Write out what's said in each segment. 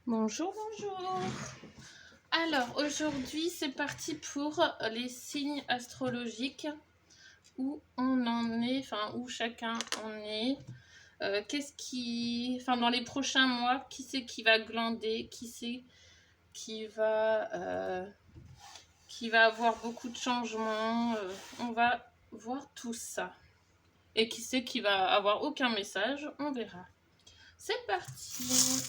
Bonjour, bonjour. Alors, aujourd'hui, c'est parti pour les signes astrologiques, où on en est, enfin, où chacun en est. Dans les prochains mois, qui c'est qui va glander, qui c'est qui va avoir beaucoup de changements. On va voir tout ça. Et qui c'est qui va avoir aucun message, on verra. C'est parti.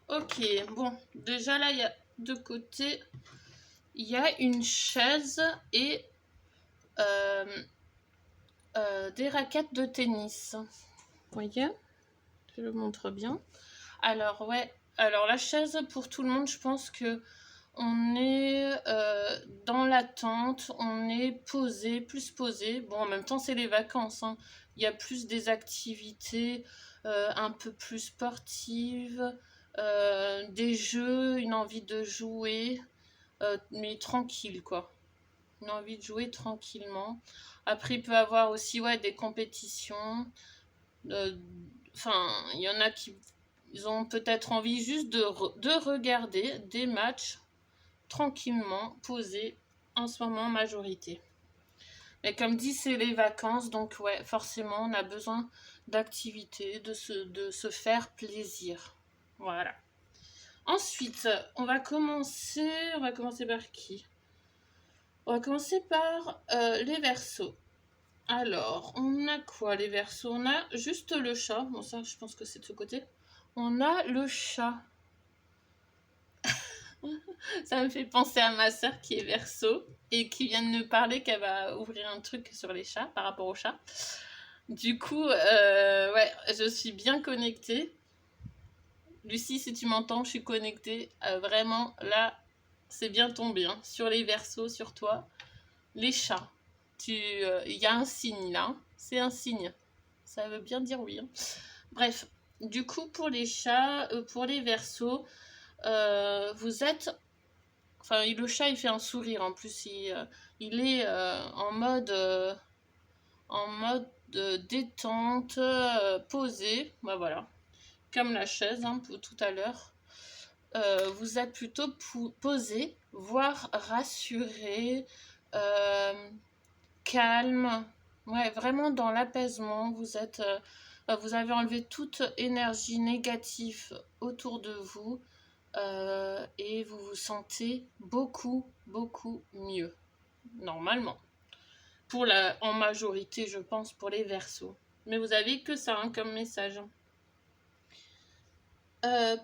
Ok, bon, déjà là, il y a de côté, il y a une chaise et des raquettes de tennis. Vous voyez? Je le montre bien. Alors, ouais, alors la chaise, pour tout le monde, je pense que on est dans l'attente, on est posé, plus posé. Bon, en même temps, c'est les vacances, hein. Il y a plus des activités un peu plus sportives, des jeux, une envie de jouer, mais tranquille, quoi. Une envie de jouer tranquillement. Après, il peut y avoir aussi des compétitions. Enfin, il y en a qui ils ont peut-être envie juste de regarder des matchs tranquillement, posés, en ce moment majorité. Mais comme dit, c'est les vacances, donc ouais, forcément, on a besoin d'activités, de se faire plaisir. Voilà. Ensuite, on va commencer par qui? On va commencer par les Verseaux. Alors, on a quoi les Verseaux? On a juste le chat. Bon, ça, je pense que c'est de ce côté. On a le chat. Ça me fait penser à ma sœur qui est Verseau et qui vient de me parler qu'elle va ouvrir un truc sur les chats par rapport aux chats. Du coup, ouais, je suis bien connectée. Lucie, si tu m'entends, je suis connectée. Vraiment, là, c'est bien tombé. Hein, sur les Verseaux, sur toi. Les chats. Il y a un signe là. C'est un signe. Ça veut bien dire oui. Hein. Bref, du coup, pour les chats, pour les Verseaux, vous êtes... Enfin, le chat, il fait un sourire. En plus, il est en mode détente, posé. Bah voilà, comme la chaise hein, tout à l'heure. Vous êtes plutôt posé, voire rassuré, calme. Ouais, vraiment dans l'apaisement. Vous avez enlevé toute énergie négative autour de vous. Et vous vous sentez beaucoup, beaucoup mieux, normalement. En majorité, je pense, pour les Verseaux. Mais vous avez que ça hein, comme message.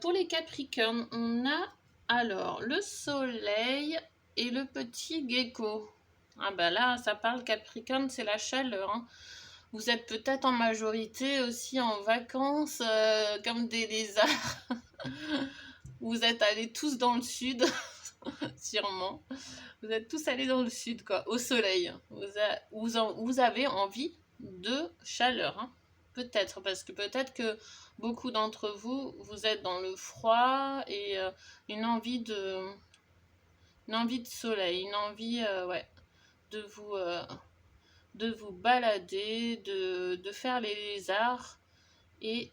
Pour les Capricornes, on a alors le soleil et le petit gecko. Ah ben là, ça parle Capricorne, c'est la chaleur. Hein. Vous êtes peut-être en majorité aussi en vacances, comme des lézards. Vous êtes allés tous dans le sud, sûrement. Vous êtes tous allés dans le sud, quoi, au soleil. Vous avez envie de chaleur, hein. Peut-être, parce que peut-être que beaucoup d'entre vous, vous êtes dans le froid et une envie de soleil, une envie, ouais, de vous, euh, de vous balader, de faire les lézards et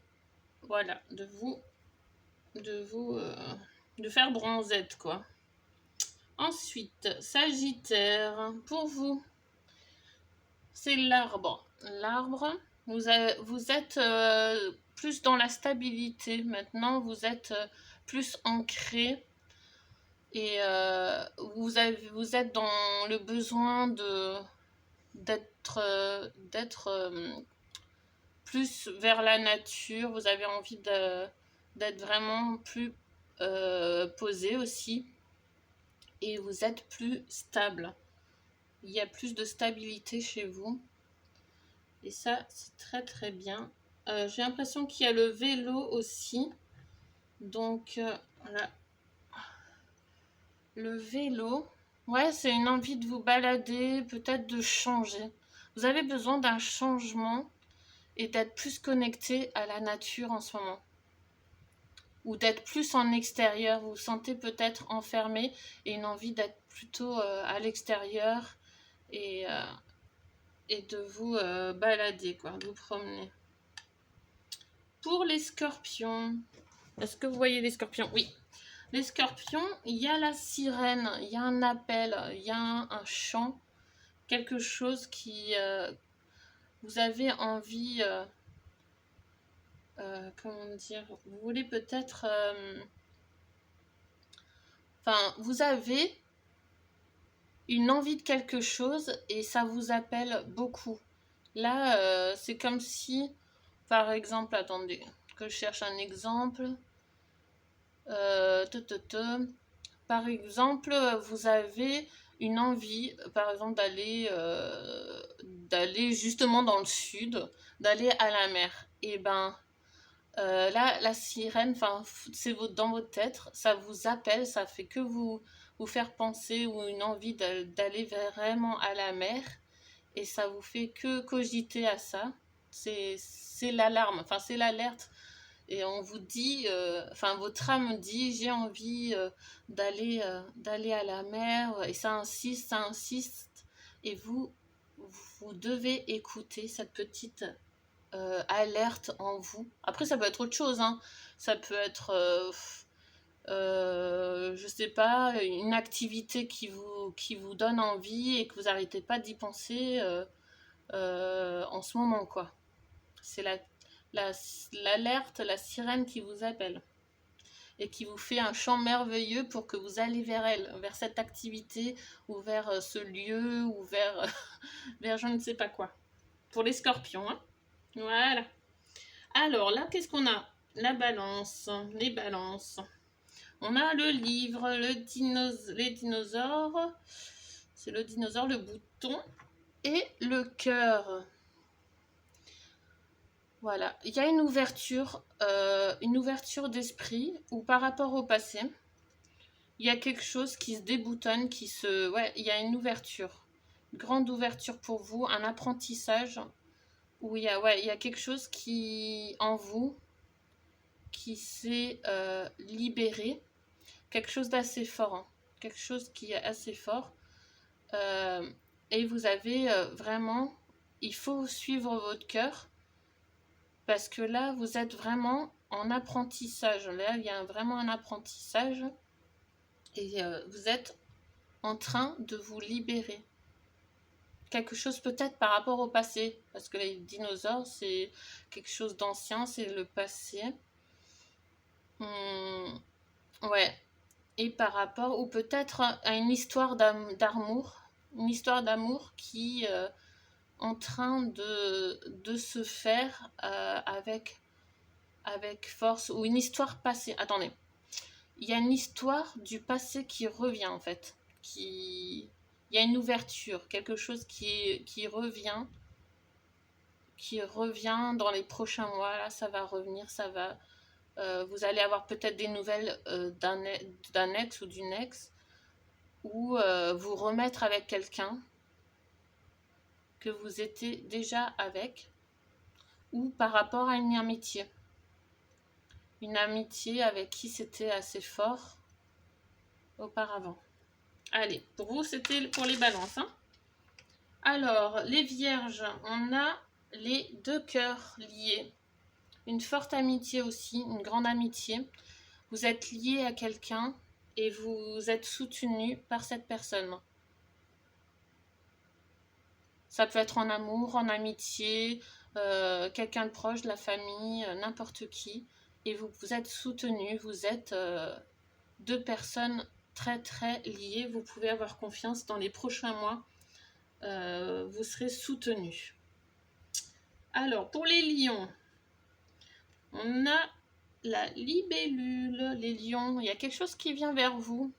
voilà, de faire bronzette, quoi. Ensuite, Sagittaire, pour vous, c'est l'arbre. L'arbre, vous êtes plus dans la stabilité. Maintenant, vous êtes plus ancré et vous êtes dans le besoin d'être plus vers la nature. Vous avez envie d'être vraiment plus posé aussi et vous êtes plus stable. Il y a plus de stabilité chez vous. Et ça, c'est très très bien. J'ai l'impression qu'il y a le vélo aussi. Donc, voilà. Le vélo. Ouais, c'est une envie de vous balader, peut-être de changer. Vous avez besoin d'un changement et d'être plus connecté à la nature en ce moment. Ou d'être plus en extérieur. Vous vous sentez peut-être enfermé et une envie d'être plutôt à l'extérieur et de vous balader, quoi, de vous promener. pour les scorpions, est-ce que vous voyez les scorpions? Oui. Les scorpions, il y a la sirène, il y a un appel, il y a un chant, quelque chose qui... vous avez envie... comment dire? Vous voulez peut-être... Enfin, vous avez une envie de quelque chose et ça vous appelle beaucoup. Là, c'est comme si, par exemple, attendez, que je cherche un exemple. Par exemple, vous avez une envie, par exemple, d'aller justement dans le sud, d'aller à la mer. Et ben, là, la sirène, enfin, c'est dans votre tête, ça vous appelle, ça fait que vous faire penser ou une envie d'aller vraiment à la mer, et ça vous fait que cogiter à ça. C'est l'alarme, enfin, c'est l'alerte. Et on vous dit, enfin, votre âme dit, j'ai envie d'aller à la mer, et ça insiste, et vous devez écouter cette petite alerte en vous. Après, ça peut être autre chose, hein. Ça peut être, je sais pas, une activité qui vous donne envie et que vous n'arrêtez pas d'y penser en ce moment, quoi. C'est l'alerte, la sirène qui vous appelle et qui vous fait un chant merveilleux pour que vous allez vers elle, vers cette activité ou vers ce lieu ou vers, vers je ne sais pas quoi. Pour les scorpions, hein. Voilà. Alors là, qu'est-ce qu'on a? La balance, les balances. On a le livre, les dinosaures. C'est le dinosaure, le bouton et le cœur. Voilà, il y a une ouverture d'esprit où par rapport au passé, il y a quelque chose qui se déboutonne, ouais, il y a une ouverture, une grande ouverture pour vous, un apprentissage où il y a quelque chose qui en vous qui s'est libéré, quelque chose d'assez fort, hein, quelque chose qui est assez fort, et vous avez vraiment, il faut suivre votre cœur. Parce que là, vous êtes vraiment en apprentissage. Là, il y a vraiment un apprentissage. Et vous êtes en train de vous libérer. Quelque chose peut-être par rapport au passé. Parce que les dinosaures, c'est quelque chose d'ancien, c'est le passé. Ouais. Et par rapport, ou peut-être à une histoire d'amour. Une histoire d'amour qui... en train de se faire avec force, ou une histoire passée. Attendez, il y a une histoire du passé qui revient en fait. Il y a une ouverture, quelque chose qui revient dans les prochains mois. Là, ça va revenir, ça va. Vous allez avoir peut-être des nouvelles d'un ex ou d'une ex, ou vous remettre avec quelqu'un que vous étiez déjà avec, ou par rapport à une amitié. Une amitié avec qui c'était assez fort auparavant. Allez, pour vous, c'était pour les balances. Hein. Alors, les vierges, on a les deux cœurs liés. Une forte amitié aussi, une grande amitié. Vous êtes lié à quelqu'un et vous êtes soutenu par cette personne. Ça peut être en amour, en amitié, quelqu'un de proche, de la famille, n'importe qui. Et vous êtes soutenu, vous êtes deux personnes très très liées. Vous pouvez avoir confiance dans les prochains mois. Vous serez soutenu. Alors, pour les lions, on a la libellule. Les lions, il y a quelque chose qui vient vers vous.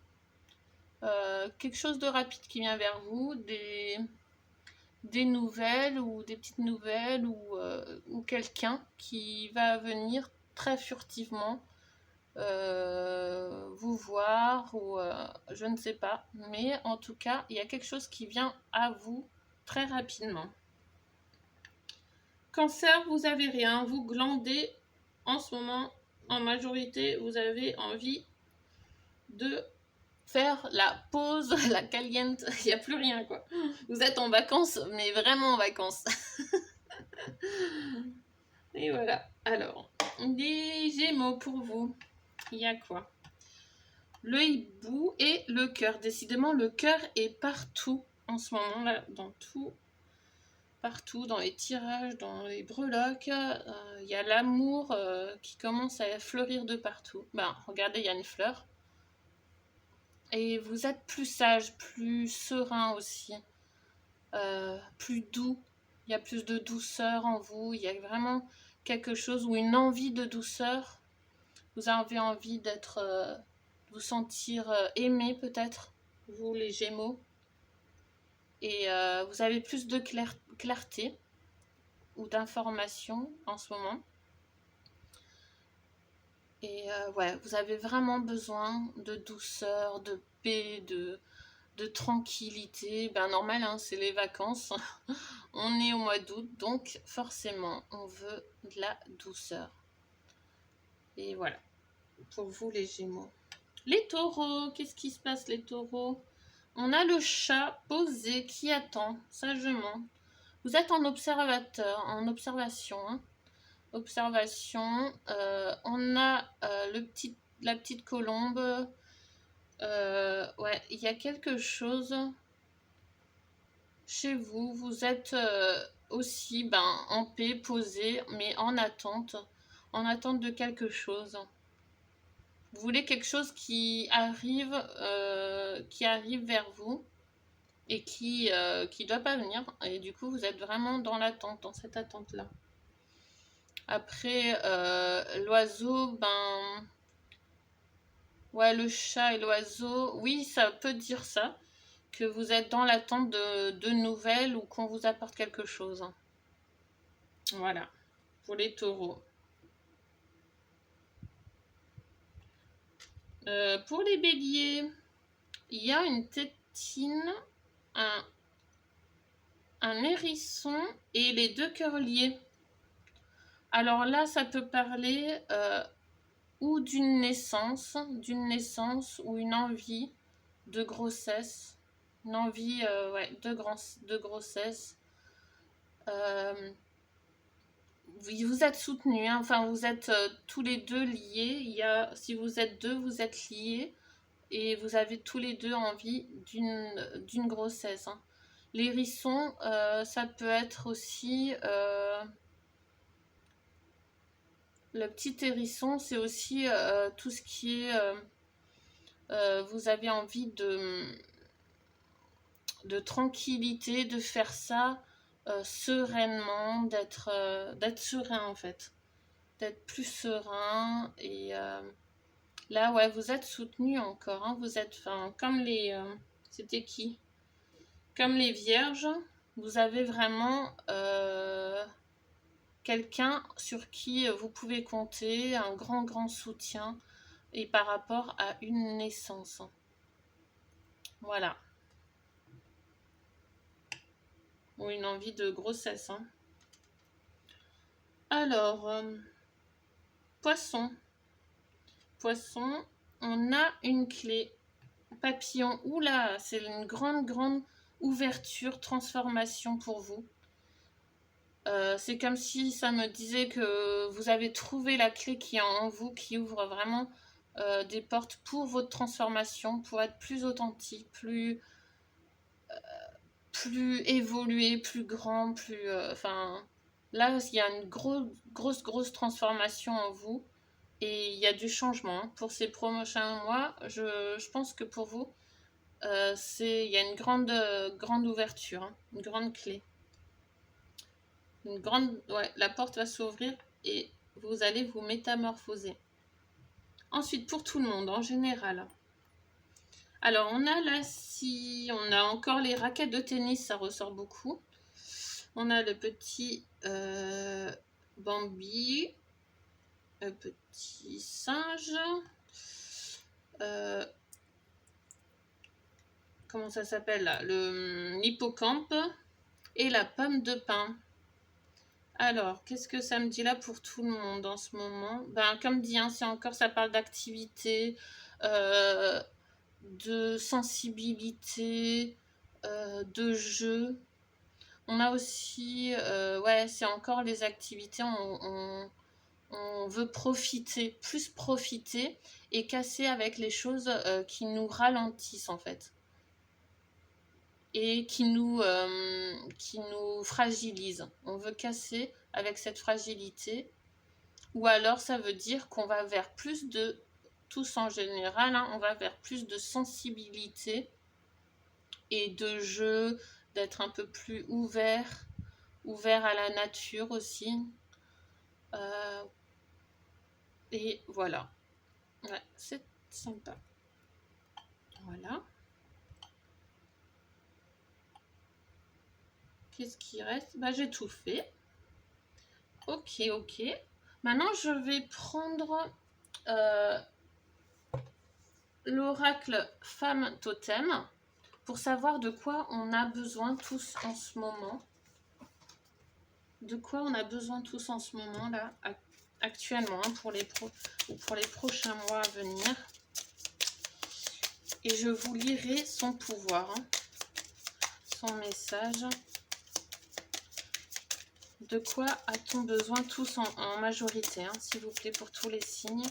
Quelque chose de rapide qui vient vers vous. Des nouvelles ou des petites nouvelles ou quelqu'un qui va venir très furtivement vous voir ou je ne sais pas, mais en tout cas il y a quelque chose qui vient à vous très rapidement. Cancer, vous avez rien, vous glandez en ce moment, en majorité vous avez envie de faire la pause, la caliente, il n'y a plus rien quoi. Vous êtes en vacances, mais vraiment en vacances. Et voilà. Alors, des Gémeaux pour vous. Il y a quoi? Le hibou et le cœur. Décidément, le cœur est partout en ce moment là, dans tout, partout, dans les tirages, dans les breloques. Il y a l'amour qui commence à fleurir de partout. Ben, regardez, il y a une fleur. Et vous êtes plus sage, plus serein aussi, plus doux. Il y a plus de douceur en vous. Il y a vraiment quelque chose ou une envie de douceur. Vous avez envie d'être, vous sentir aimé peut-être, vous les Gémeaux. Et vous avez plus de clarté ou d'information en ce moment. Et ouais, vous avez vraiment besoin de douceur, de paix, de tranquillité. Ben normal, hein, c'est les vacances. On est au mois d'août, donc forcément, on veut de la douceur. Et voilà, pour vous les Gémeaux. Les taureaux, qu'est-ce qui se passe les taureaux? On a le chat posé qui attend sagement. Vous êtes en observateur, en observation. Hein. Observation. On a la petite colombe. Ouais, il y a quelque chose chez vous. Vous êtes aussi en paix, posé, mais en attente de quelque chose. Vous voulez quelque chose qui arrive vers vous et qui doit pas venir. Et du coup, vous êtes vraiment dans l'attente, dans cette attente-là. Après, l'oiseau, ouais, le chat et l'oiseau, oui, ça peut dire ça, que vous êtes dans l'attente de nouvelles ou qu'on vous apporte quelque chose. Voilà, pour les taureaux. Pour les béliers, il y a une tétine, un hérisson et les deux cœurs liés. Alors là, ça peut parler ou d'une naissance ou une envie de grossesse. Une envie ouais, de grossesse. Vous êtes soutenus, hein, enfin vous êtes tous les deux liés. Si vous êtes deux, vous êtes liés et vous avez tous les deux envie d'une grossesse. Hein. L'hérisson, ça peut être aussi... le petit hérisson, c'est aussi tout ce qui est... vous avez envie de tranquillité, de faire ça sereinement, d'être serein en fait. D'être plus serein et... là, ouais, vous êtes soutenu encore. Hein, vous êtes, comme les... c'était qui? Comme les vierges, vous avez vraiment quelqu'un sur qui vous pouvez compter, un grand soutien, et par rapport à une naissance. Voilà. Ou une envie de grossesse. Hein. Alors, poisson. Poisson, on a une clé. Papillon, oula, c'est une grande ouverture, transformation pour vous. C'est comme si ça me disait que vous avez trouvé la clé qui est en vous, qui ouvre vraiment des portes pour votre transformation, pour être plus authentique, plus évolué, plus grand, plus... là, il y a une grosse transformation en vous et il y a du changement. Hein. Pour ces prochains mois, je pense que pour vous, il y a une grande ouverture, hein, une grande clé. Ouais, la porte va s'ouvrir et vous allez vous métamorphoser. Ensuite, pour tout le monde, en général. Alors, on a encore les raquettes de tennis, ça ressort beaucoup. On a le petit Bambi, le petit singe. Comment ça s'appelle là? L'hippocampe et la pomme de pin. Alors, qu'est-ce que ça me dit là pour tout le monde en ce moment? Comme dit, hein, ça parle d'activité, de sensibilité, de jeu. On a aussi, ouais, c'est encore les activités, on on veut profiter, plus profiter et casser avec les choses qui nous ralentissent en fait. Et qui nous fragilisent. On veut casser avec cette fragilité. Ou alors ça veut dire qu'on va vers plus de, tous en général, hein, on va vers plus de sensibilité et de jeu, d'être un peu plus ouvert à la nature aussi. Et voilà. Ouais, c'est sympa. Voilà. Qu'est-ce qui reste? Bah, j'ai tout fait. Ok, ok. Maintenant, je vais prendre l'oracle femme totem pour savoir de quoi on a besoin tous en ce moment. De quoi on a besoin tous en ce moment là, actuellement, hein, pour les prochains mois à venir. Et je vous lirai son pouvoir, hein, son message. De quoi a-t-on besoin tous en majorité, hein, s'il vous plaît, pour tous les signes?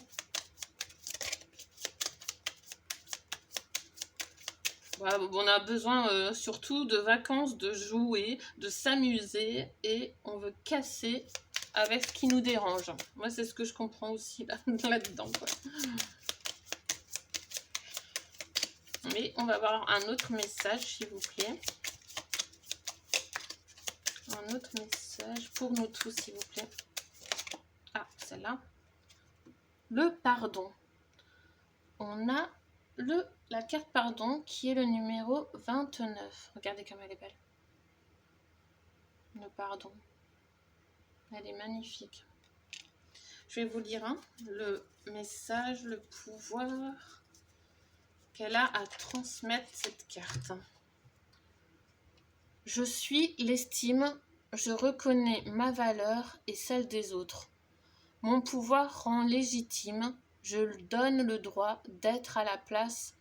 Voilà, on a besoin surtout de vacances, de jouer, de s'amuser et on veut casser avec ce qui nous dérange. Moi, c'est ce que je comprends aussi là-dedans. Mais on va voir un autre message, s'il vous plaît. Un autre message pour nous tous, s'il vous plaît. Ah, celle-là. Le pardon. On a la carte pardon qui est le numéro 29. Regardez comme elle est belle. Le pardon. Elle est magnifique. Je vais vous lire le message, le pouvoir qu'elle a à transmettre cette carte. Je suis l'estime, je reconnais ma valeur et celle des autres. Mon pouvoir rend légitime, je donne le droit d'être à la place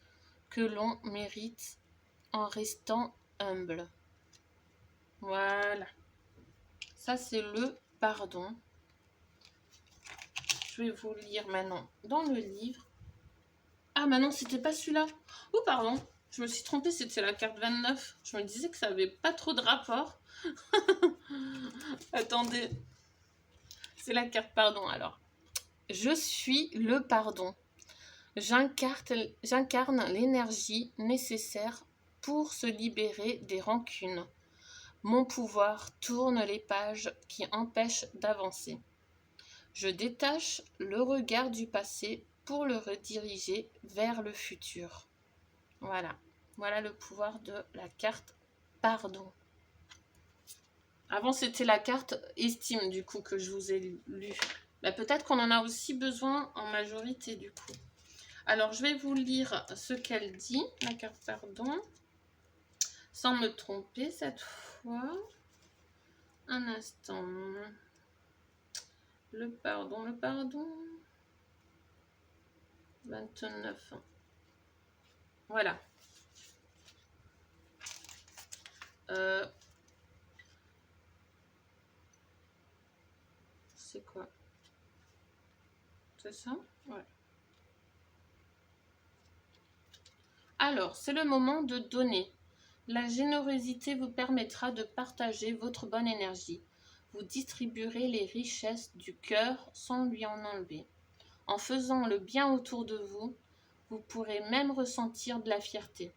que l'on mérite en restant humble. Voilà. Ça, c'est le pardon. Je vais vous lire maintenant dans le livre. Ah, mais non, c'était pas celui-là. Oh, pardon. Je me suis trompée, c'était la carte 29. Je me disais que ça avait pas trop de rapport. Attendez. C'est la carte pardon, alors. Je suis le pardon. J'incarne l'énergie nécessaire pour se libérer des rancunes. Mon pouvoir tourne les pages qui empêchent d'avancer. Je détache le regard du passé pour le rediriger vers le futur. Voilà. Voilà le pouvoir de la carte pardon. Avant, c'était la carte estime, du coup, que je vous ai lu. Bah, peut-être qu'on en a aussi besoin en majorité, du coup. Alors, je vais vous lire ce qu'elle dit, la carte pardon, sans me tromper cette fois. Un instant. Le pardon. 29. Voilà. C'est quoi? C'est ça? Ouais. Alors, c'est le moment de donner. La générosité vous permettra de partager votre bonne énergie. Vous distribuerez les richesses du cœur sans lui en enlever. En faisant le bien autour de vous, vous pourrez même ressentir de la fierté.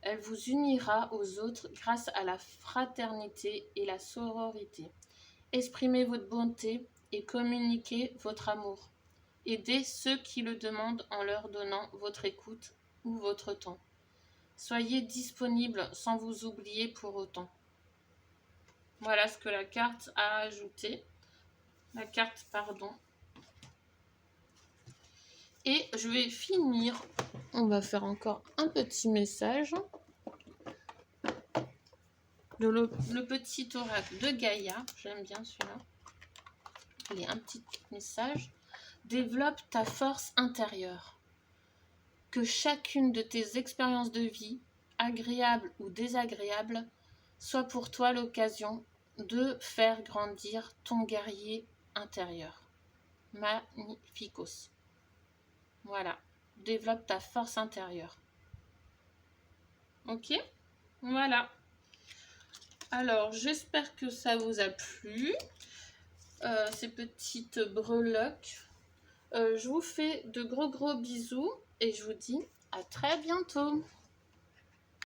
Elle vous unira aux autres grâce à la fraternité et la sororité. Exprimez votre bonté et communiquez votre amour. Aidez ceux qui le demandent en leur donnant votre écoute ou votre temps. Soyez disponible sans vous oublier pour autant. Voilà ce que la carte a ajouté. La carte pardon. Et je vais finir. On va faire encore un petit message. Le petit oracle de Gaïa. J'aime bien celui-là. Allez, un petit message. Développe ta force intérieure. Que chacune de tes expériences de vie, agréables ou désagréables, soit pour toi l'occasion de faire grandir ton guerrier intérieur. magnificos. Voilà, développe ta force intérieure. Ok, voilà. Alors, j'espère que ça vous a plu, ces petites breloques. Je vous fais de gros bisous et je vous dis à très bientôt.